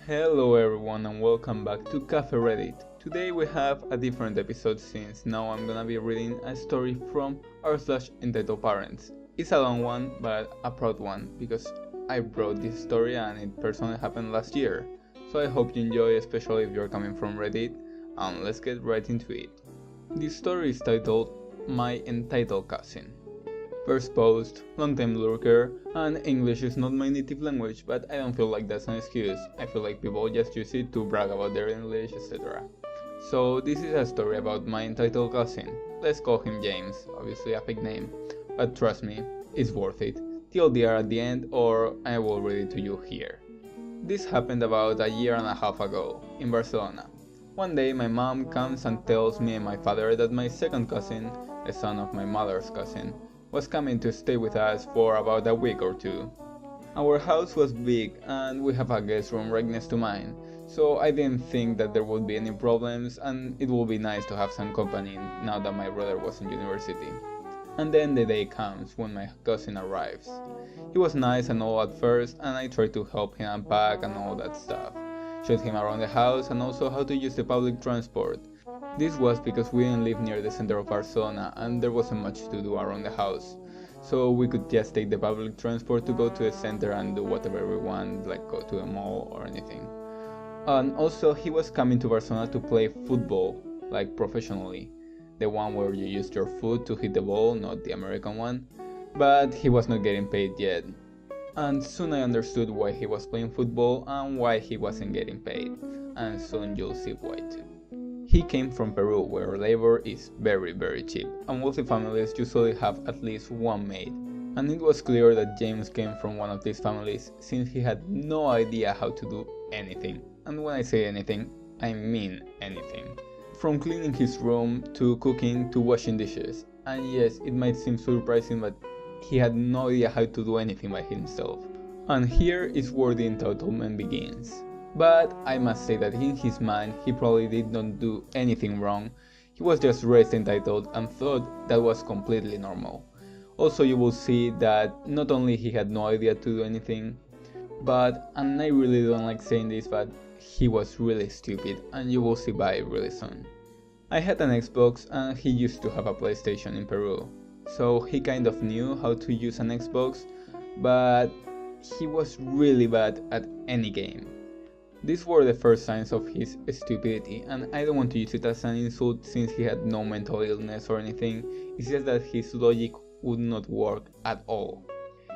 Hello everyone and welcome back to Cafe Reddit. Today we have a different episode since now I'm gonna be reading a story from r/Entitledparents. It's a long one but a proud one because I wrote this story and it personally happened last year. So I hope you enjoy, especially if you're coming from Reddit, and let's get right into it. This story is titled My Entitled Cousin. First post, long time lurker, and English is not my native language, but I don't feel like that's an excuse. I feel like people just use it to brag about their English, etc. So this is a story about my entitled cousin. Let's call him James, obviously a fake name, but trust me, it's worth it. TLDR at the end, or I will read it to you here. This happened about a year and a half ago, in Barcelona. One day my mom comes and tells me and my father that my second cousin, the son of my mother's cousin, was coming to stay with us for about a week or two. Our house was big and we have a guest room right next to mine, so I didn't think that there would be any problems and it would be nice to have some company now that my brother was in university. And then the day comes when my cousin arrives. He was nice and all at first and I tried to help him unpack and all that stuff. Showed him around the house and also how to use the public transport. This was because we didn't live near the center of Barcelona and there wasn't much to do around the house. So we could just take the public transport to go to the center and do whatever we want, like go to a mall or anything. And also he was coming to Barcelona to play football, like professionally. The one where you use your foot to hit the ball, not the American one. But he was not getting paid yet. And soon I understood why he was playing football and why he wasn't getting paid. And soon you'll see why too. He came from Peru, where labor is very cheap, and wealthy families usually have at least one maid. And it was clear that James came from one of these families, since he had no idea how to do anything. And when I say anything, I mean anything. From cleaning his room, to cooking, to washing dishes. And yes, it might seem surprising, but he had no idea how to do anything by himself. And here is where the entitlement begins. But I must say that in his mind, he probably did not do anything wrong. He was just raised entitled and thought that was completely normal. Also, you will see that not only he had no idea to do anything, but, and I really don't like saying this, but he was really stupid, and you will see why really soon. I had an Xbox and he used to have a PlayStation in Peru, so he kind of knew how to use an Xbox, but he was really bad at any game. These were the first signs of his stupidity, and I don't want to use it as an insult since he had no mental illness or anything, it's just that his logic would not work at all.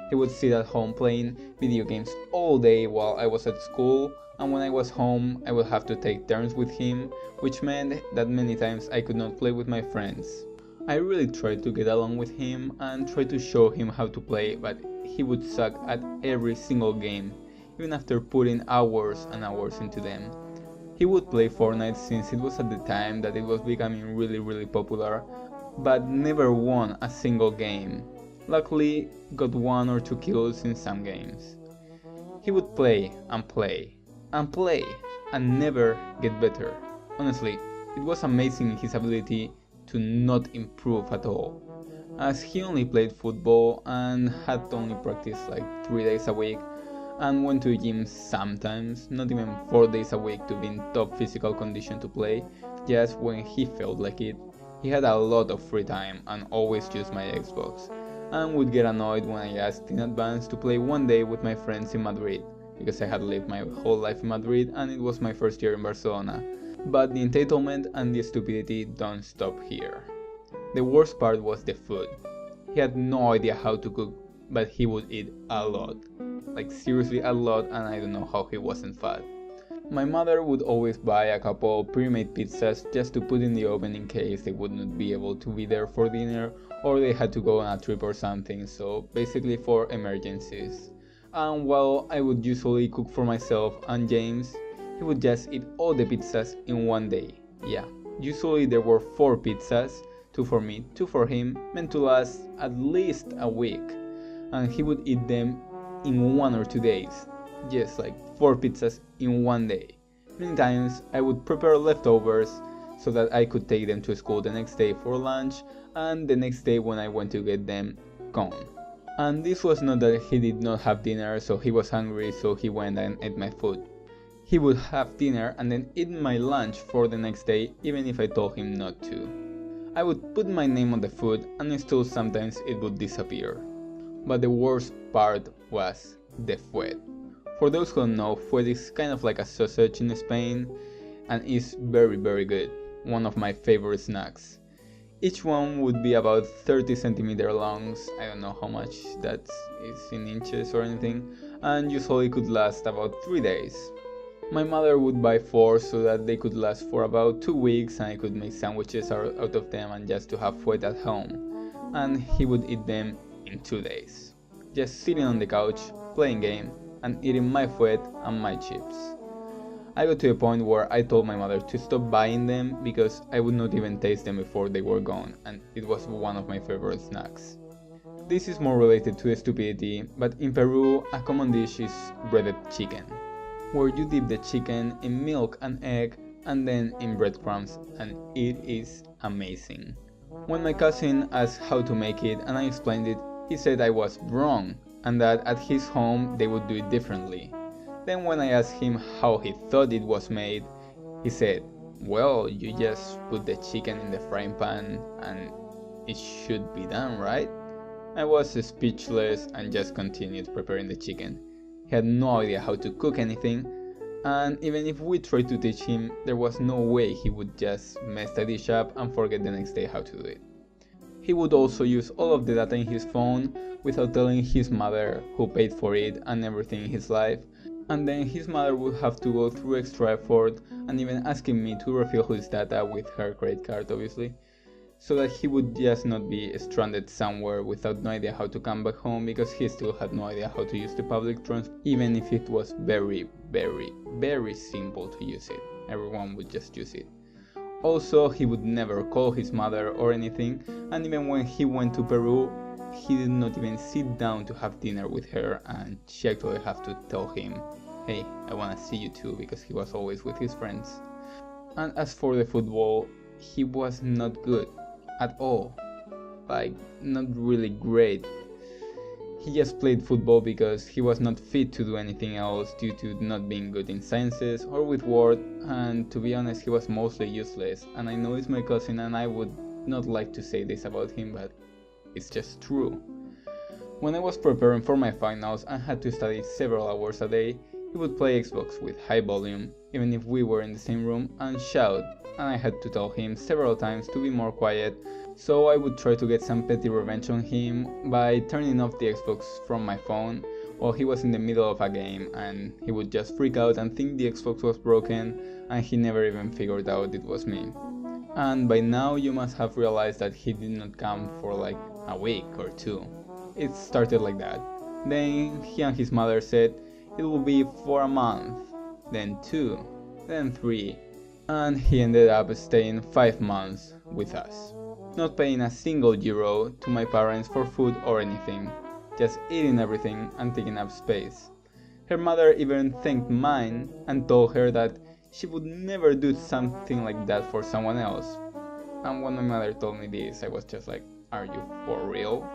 He would sit at home playing video games all day while I was at school, and when I was home I would have to take turns with him, which meant that many times I could not play with my friends. I really tried to get along with him and tried to show him how to play, but he would suck at every single game, even after putting hours and hours into them. He would play Fortnite since it was at the time that it was becoming really popular, but never won a single game. Luckily, got 1 or 2 kills in some games. He would play and play and play and never get better. Honestly, it was amazing his ability to not improve at all, as he only played football and had only practiced like 3 days a week, and went to gym sometimes, not even 4 days a week to be in top physical condition to play, just when he felt like it. He had a lot of free time and always used my Xbox, and would get annoyed when I asked in advance to play one day with my friends in Madrid, because I had lived my whole life in Madrid and it was my first year in Barcelona. But the entitlement and the stupidity don't stop here. The worst part was the food. He had no idea how to cook, but he would eat a lot. Like seriously a lot, and I don't know how he wasn't fat. My mother would always buy a couple pre-made pizzas just to put in the oven in case they would not be able to be there for dinner or they had to go on a trip or something, so basically for emergencies. And while I would usually cook for myself and James, he would just eat all the pizzas in one day. Yeah, usually there were 4 pizzas, 2 for me, 2 for him, meant to last at least a week, and he would eat them in 1 or 2 days. Yes, like 4 pizzas in one day. Many times I would prepare leftovers so that I could take them to school the next day for lunch, and the next day when I went to get them, gone. And this was not that he did not have dinner so he was hungry so he went and ate my food. He would have dinner and then eat my lunch for the next day even if I told him not to. I would put my name on the food and still sometimes it would disappear. But the worst part was the fuet. For those who don't know, fuet is kind of like a sausage in Spain and is very good. One of my favorite snacks. Each one would be about 30 centimeter long, I don't know how much that is in inches or anything, and usually could last about 3 days. My mother would buy 4 so that they could last for about 2 weeks and I could make sandwiches out of them and just to have fuet at home. And he would eat them in 2 days. Just sitting on the couch, playing game, and eating my fuet and my chips. I got to a point where I told my mother to stop buying them because I would not even taste them before they were gone, and it was one of my favorite snacks. This is more related to stupidity, but in Peru a common dish is breaded chicken, where you dip the chicken in milk and egg and then in breadcrumbs, and it is amazing. When my cousin asked how to make it and I explained it, he said I was wrong and that at his home they would do it differently. Then when I asked him how he thought it was made, he said, well, you just put the chicken in the frying pan and it should be done, right? I was speechless and just continued preparing the chicken. He had no idea how to cook anything, and even if we tried to teach him, there was no way he would just mess the dish up and forget the next day how to do it. He would also use all of the data in his phone without telling his mother, who paid for it and everything in his life, and then his mother would have to go through extra effort and even asking me to refill his data with her credit card obviously, so that he would just not be stranded somewhere without no idea how to come back home because he still had no idea how to use the public transport, even if it was very simple to use it. Everyone would just use it. Also, he would never call his mother or anything, and even when he went to Peru, he did not even sit down to have dinner with her, and she actually had to tell him, hey, I wanna see you too, because he was always with his friends. And as for the football, he was not good at all, like not really great. He just played football because he was not fit to do anything else due to not being good in sciences or with work, and to be honest he was mostly useless, and I know it's my cousin and I would not like to say this about him, but it's just true. When I was preparing for my finals and had to study several hours a day, he would play Xbox with high volume, even if we were in the same room, and shout, and I had to tell him several times to be more quiet, so I would try to get some petty revenge on him by turning off the Xbox from my phone while he was in the middle of a game, and he would just freak out and think the Xbox was broken, and he never even figured out it was me. And by now you must have realized that he did not come for like a week or 2. It started like that. Then he and his mother said it will be for a month, then 2, then 3, and he ended up staying 5 months with us, not paying a single euro to my parents for food or anything, just eating everything and taking up space. Her mother even thanked mine and told her that she would never do something like that for someone else. And when my mother told me this, I was just like, are you for real?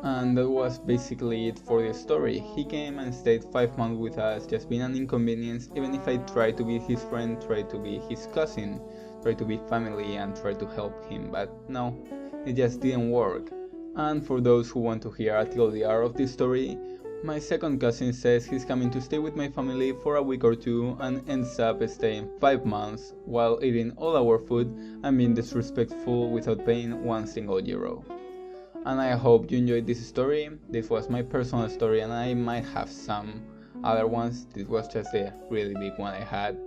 And that was basically it for the story. He came and stayed 5 months with us, just being an inconvenience, even if I tried to be his friend, tried to be his cousin, tried to be family and tried to help him, but no, it just didn't work. And for those who want to hear a TLDR of this story, my second cousin says he's coming to stay with my family for a week or 2 and ends up staying 5 months while eating all our food and being disrespectful without paying 1 single euro. And I hope you enjoyed this story. This was my personal story and I might have some other ones. This was just a really big one I had.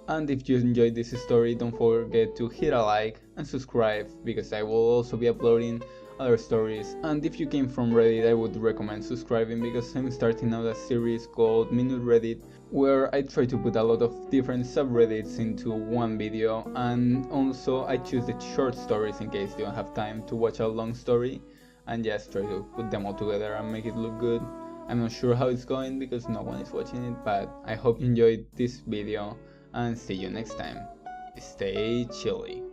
And if you enjoyed this story, don't forget to hit a like and subscribe, because I will also be uploading other stories. And if you came from Reddit, I would recommend subscribing, because I'm starting out a series called Minute Reddit, where I try to put a lot of different subreddits into one video, and also I choose the short stories in case you don't have time to watch a long story, and just try to put them all together and make it look good. I'm not sure how it's going because no one is watching it, but I hope you enjoyed this video and see you next time. Stay chilly.